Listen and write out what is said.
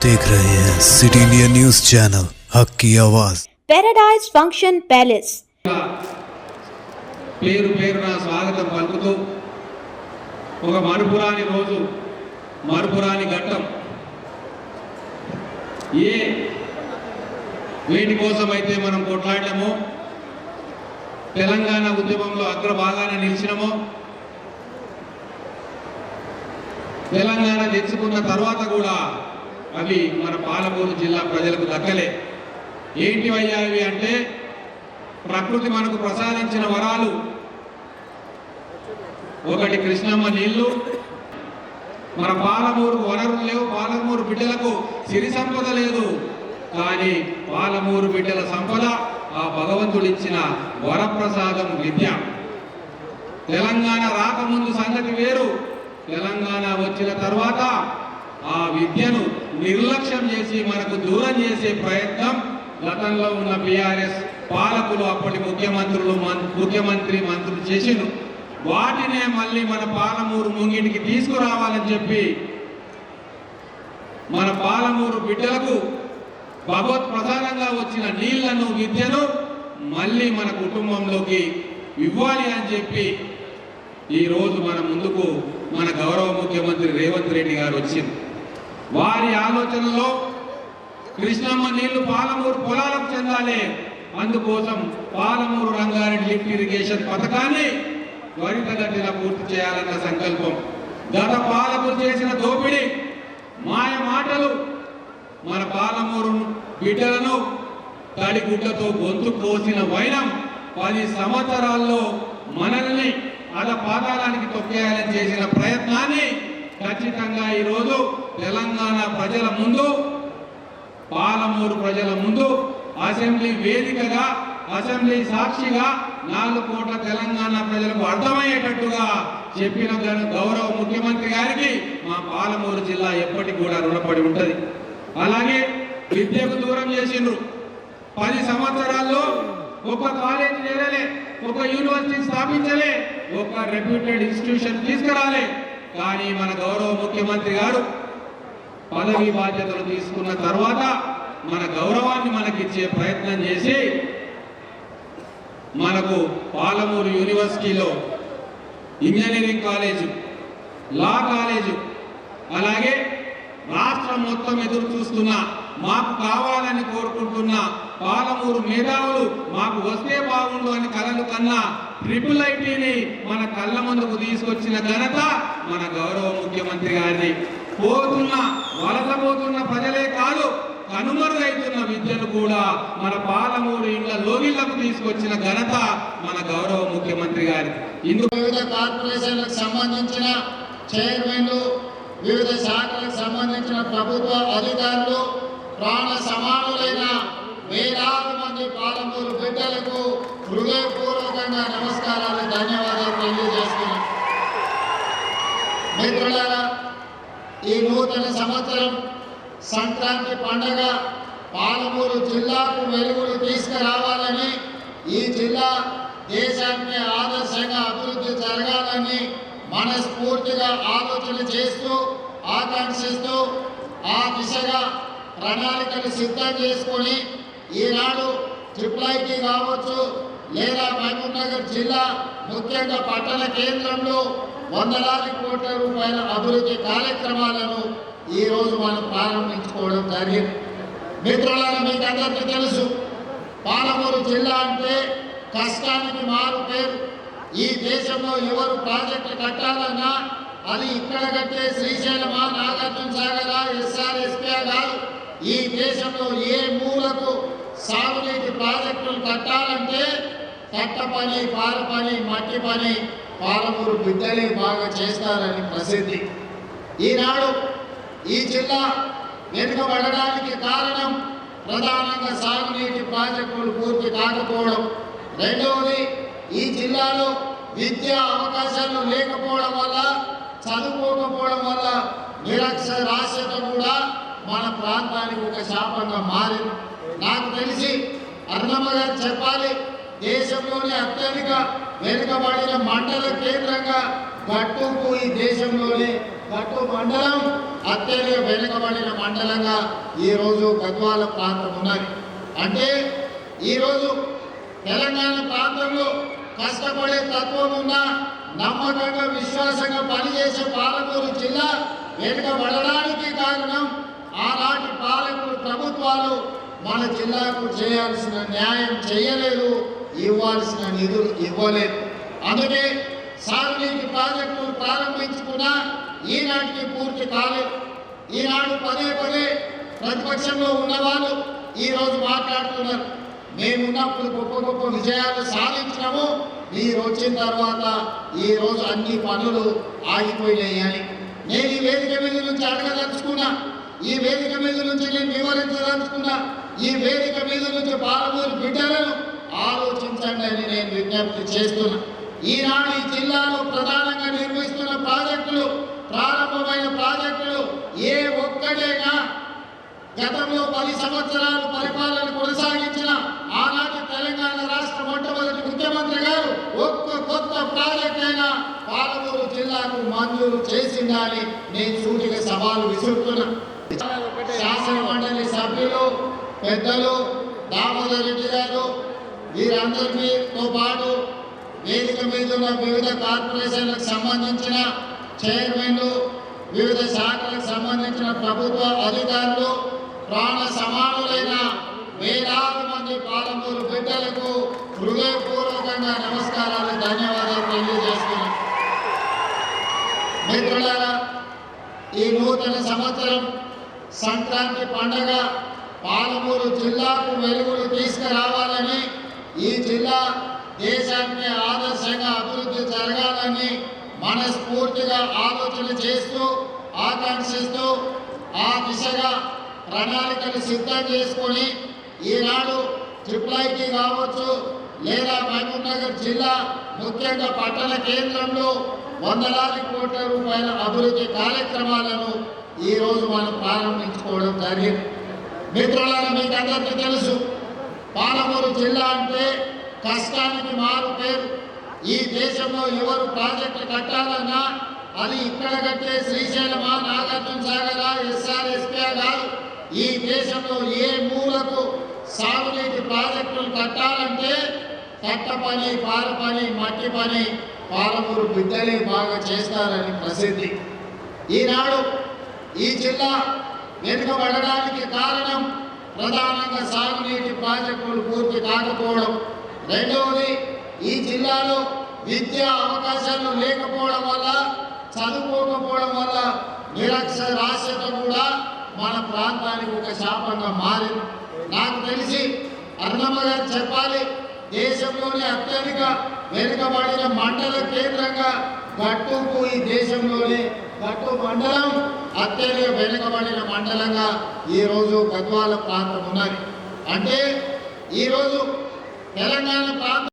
देख रहे हैं सिटी इंडिया न्यूज चैनल हक की आवाज। पैराडाइज फंक्शन पैलेस పేరు పేరున స్వాగతం పలుకుతూ ఒక మరుపురాని రోజు మరుపురాని ఘట్టం ఏ వేటి కోసమైతే మనం కొట్లాడామో తెలంగాణ ఉద్యమంలో అగ్రభాగాన నిలిచినామో తెలంగాణ తెచ్చుకున్న తర్వాత కూడా అవి మన పాలమూరు జిల్లా ప్రజలకు దక్కలే. ఏంటివయ్యా ఇవి అంటే ప్రకృతి మనకు ప్రసాదించిన వరాలు. ఒకటి కృష్ణమ్మ నీళ్లు. మన పాలమూరు వనరులు లేవు, పాలమూరు బిడ్డలకు సిరి సంపద లేదు, కానీ పాలమూరు బిడ్డల సంపద ఆ భగవంతుడు ఇచ్చిన వరప్రసాదం విద్య. తెలంగాణ రాకముందు సంగతి వేరు, తెలంగాణ వచ్చిన తర్వాత ఆ విద్యను నిర్లక్ష్యం చేసి మనకు దూరం చేసే ప్రయత్నం గతంలో ఉన్న బీఆర్ఎస్ పాలకులు అప్పటి మంత్రులు చేసిను. వాటినే మళ్ళీ మన పాలమూరు ముంగిటికి తీసుకురావాలని చెప్పి మన పాలమూరు బిడ్డలకు భగవత్ ప్రసాదంగా వచ్చిన నీళ్లను విద్యను మళ్ళీ మన కుటుంబంలోకి ఇవ్వాలి అని చెప్పి ఈరోజు మన ముందుకు మన గౌరవ ముఖ్యమంత్రి రేవంత్ రెడ్డి గారు వచ్చింది. వారి ఆలోచనలో కృష్ణమ్మ నీళ్లు పాలమూరు పొలాలకు చెందాలి, అందుకోసం పాలమూరు రంగారెడ్డి లిఫ్ట్ ఇరిగేషన్ పథకాన్ని త్వరితగతిన పూర్తి చేయాలన్న సంకల్పం. గత పాలకులు చేసిన దోపిడీ మాయ మాటలు మన పాలమూరు బిడ్డలను తడిగుడ్డతో గొంతు కోసిన వైనం 10 సంవత్సరాల్లో మనల్ని పాతాళానికి తొక్కేయాలని చేసిన ప్రయత్నాన్ని ఖచ్చితంగా ఈరోజు తెలంగాణ ప్రజల ముందు, పాలమూరు ప్రజల ముందు అసెంబ్లీ వేదికగా, అసెంబ్లీ సాక్షిగా 4 కోట్ల తెలంగాణ ప్రజలకు అర్థమయ్యేటట్టుగా చెప్పిన గౌరవ ముఖ్యమంత్రి గారికి మా పాలమూరు జిల్లా ఎప్పటికి కూడా రుణపడి ఉంటది. అలాగే విద్యకు దూరం చేసిండ్రు. 10 సంవత్సరాల్లో ఒక కాలేజీ చేరలే, ఒక యూనివర్సిటీ స్థాపించలే, ఒక రెప్యూటెడ్ ఇన్స్టిట్యూషన్ తీసుకురాలే. కానీ మన గౌరవ ముఖ్యమంత్రి గారు పదవి బాధ్యతలు తీసుకున్న తర్వాత మన గౌరవాన్ని మనకిచ్చే ప్రయత్నం చేసి మనకు పాలమూరు యూనివర్సిటీలో ఇంజనీరింగ్ కాలేజు, లా కాలేజు, అలాగే రాష్ట్రం మొత్తం ఎదురు చూస్తున్న, మాకు కావాలని కోరుకుంటున్న పాలమూరు మేధావులు మాకు వస్తే బాగుండు అని కలలు కన్నా IIITని మన కళ్ళ ముందుకు తీసుకొచ్చిన ఘనత మన గౌరవ ముఖ్యమంత్రి గారిని. వలసపోతున్న ప్రజలే కాదు, కనుమరుగైతున్న విద్యను కూడా మన పాలమూరు ఇళ్ల లోగిళ్లకు తీసుకొచ్చిన ఘనత మన గౌరవ ముఖ్యమంత్రి గారి. వివిధ కార్పొరేషన్లకు సంబంధించిన చైర్మన్లు, వివిధ శాఖలకు సంబంధించిన ప్రభుత్వ అధికారులు, ప్రాణ సమానులైన వేలాది మంది పాలమూరు బిడ్డలకు హృదయపూర్వకంగా నమస్కారాలు, ధన్యవాదాలు తెలియజేస్తున్నాను. మిత్రులారా, ఈ నూతన సంవత్సరం సంక్రాంతి పండుగ పాలమూరు జిల్లాకు వెలుగులు తీసుకురావాలని, ఈ జిల్లా దేశానికి ఆదర్శంగా అభివృద్ధి జరగాలని మనస్ఫూర్తిగా ఆలోచన చేస్తూ, ఆకాంక్షిస్తూ ఆ దిశగా ప్రణాళికలు సిద్ధం చేసుకొని ఈనాడు IIIT కావచ్చు, లేదా మహబూబ్ నగర్ జిల్లా ముఖ్యంగా పట్టణ కేంద్రంలో వందలాది కోట్ల రూపాయల అభివృద్ధి కార్యక్రమాలను ఈరోజు మనం ప్రారంభించుకోవడం జరిగింది. మిత్రులారా, మీకు అందరికీ తెలుసు, పాలమూరు జిల్లా అంటే కష్టానికి మారు పేరు. ఈ దేశంలో ఎవరు ప్రాజెక్టు కట్టాలన్నా అది ఇక్కడ కట్టే శ్రీశైలమా, నాగార్జున సాగరా, SRSP కాదు. ఈ దేశంలో ఏ మూలకు సాగునీటి ప్రాజెక్టులు కట్టాలంటే కట్ట పని, పాల పని, మట్టి పని పాలమూరు బిడ్డలే బాగా చేస్తారని ప్రసిద్ధి. ఈనాడు ఈ జిల్లా వెనుకబడడానికి కారణం ప్రధానంగా సాగునీటి ప్రాజెక్టులు పూర్తి కాకపోవడం. రెండవది, ఈ జిల్లాలో విద్యా అవకాశాలు లేకపోవడం వల్ల, చదువుకోకపోవడం వల్ల నిరక్షరాస్యత కూడా మన ప్రాంతానికి ఒక శాపంగా మారింది. నాకు తెలిసి అరుణమ్మ గారు చెప్పాలి, దేశంలోనే అత్యధిక వెనుకబడిన మండల కేంద్రంగా గట్టుకు ఈ దేశంలోనే గట్టు మండలం అత్యధిక వెనుకబడిన మండలంగా ఈరోజు గద్వాల ప్రాంతం ఉన్నది. అంటే ఈరోజు తెలంగాణ ప్రాంతంలో కష్టపడే తత్వం ఉన్న నమ్మకంగా విశ్వాసంగా పనిచేసే పాలమూరు జిల్లా వెనుకబడడానికి కారణం ఆనాటి పాలకులు ప్రభుత్వాలు మన జిల్లాకు చేయాల్సిన న్యాయం చేయలేదు, ఇవ్వాల్సిన నిధులు ఇవ్వలేదు. అందుకే సాగునీటి ప్రాజెక్టులు ప్రారంభించుకున్నా ఈనాటికి పూర్తి కాలేదు. ఈనాడు పదే పదే ప్రతిపక్షంలో ఉన్నవాళ్ళు ఈరోజు మాట్లాడుతున్నారు, మేమున్నప్పుడు గొప్ప గొప్ప విజయాలు సాధించినాము, మీరు వచ్చిన తర్వాత ఈరోజు అన్ని పనులు ఆగిపోయినాయి అని. నేను ఈ వేదిక మీద నుంచి అడగదలుచుకున్నా, ఈ వేదిక మీద నుంచి నేను వివరించదలుచుకున్నా, ఈ వేదిక మీద నుంచి పాలమూరు బిడ్డలను ఆలోచించండి అని నేను విజ్ఞప్తి చేస్తున్నా. ఈనాడు ఈ జిల్లాలో ప్రధానంగా నిర్వహిస్తున్న ప్రాజెక్టులు, ప్రారంభమైన ప్రాజెక్టులు ఏ ఒక్కటైనా గతంలో 10 సంవత్సరాలు పరిపాలన కొనసాగించిన ఆనాటి తెలంగాణ రాష్ట్ర మొట్టమొదటి ముఖ్యమంత్రి గారు ఒక్క కొత్త ప్రాజెక్ట్ అయినా పాలమూరు జిల్లాకు మంజూరు చేసిందని నేను సూటిగా సవాలు విసురుతున్నా. శాసన మండలి సభ్యులు పెద్దలు దామోదర్ రెడ్డి గారు వీరందరితో పాటు వేదిక మీద ఉన్న వివిధ కార్పొరేషన్లకు సంబంధించిన చైర్మన్లు, వివిధ శాఖలకు సంబంధించిన ప్రభుత్వ అధికారులు, ప్రాణ సమానులైన వేలాది మంది పాలమూరు బిడ్డలకు హృదయపూర్వకంగా నమస్కారాలు, ధన్యవాదాలు తెలియజేస్తున్నాను. మిత్రులారా, ఈ నూతన సంవత్సరం సంక్రాంతి పండుగ పాలమూరు జిల్లాకు వెలుగులు తీసుకురావాలని, ఈ జిల్లా దేశానికి ఆదర్శంగా అభివృద్ధి జరగాలని మనస్ఫూర్తిగా ఆలోచన చేస్తూ ఆకాంక్షిస్తూ ఆ దిశగా ప్రణాళికలు సిద్ధం చేసుకొని ఈనాడు ట్రిపుల్ కావచ్చు లేదా మహబూబ్ నగర్ జిల్లా ముఖ్యంగా పట్టణ కేంద్రంలో వందలాది కోట్ల రూపాయల అభివృద్ధి కార్యక్రమాలను ఈరోజు మనం ప్రారంభించుకోవడం జరిగింది. మిత్రులారా, మీకు అందరికీ తెలుసు, పాలమూరు జిల్లా అంటే కష్టానికి మారు పేరు. ఈ దేశంలో ఎవరు ప్రాజెక్టులు కట్టాలన్నా అది ఇక్కడ కట్టే శ్రీశైలమా, నాగార్జున సాగరా, SRSP కాదు. ఈ దేశంలో ఏ మూలకు సాగునీటి ప్రాజెక్టులు కట్టాలంటే కట్ట పని, పాల పని, మట్టి పని పాలమూరు బిడ్డలే బాగా చేస్తారని ప్రసిద్ధి. ఈనాడు ఈ జిల్లా వెనుకబడడానికి కారణం ప్రధానంగా సాగునీటి ప్రాజెక్టులు పూర్తి కాకపోవడం. రెండవది, ఈ జిల్లాలో విద్యా అవకాశాలు లేకపోవడం వల్ల, చదువుకోకపోవడం వల్ల నిరక్షరాస్యత కూడా మన ప్రాంతానికి ఒక శాపంగా మారింది. నాకు తెలిసి అరుణమ్మ గారు చెప్పాలి, దేశంలోనే అత్యధిక వెనుకబడిన మండల కేంద్రంగా గట్టుకు ఈ దేశంలోనే గట్టు మండలం అత్యధిక వెనుకబడిన మండలంగా ఈరోజు గద్వాల ప్రాంతం ఉన్నది. అంటే ఈరోజు తెలంగాణ ప్రాంతం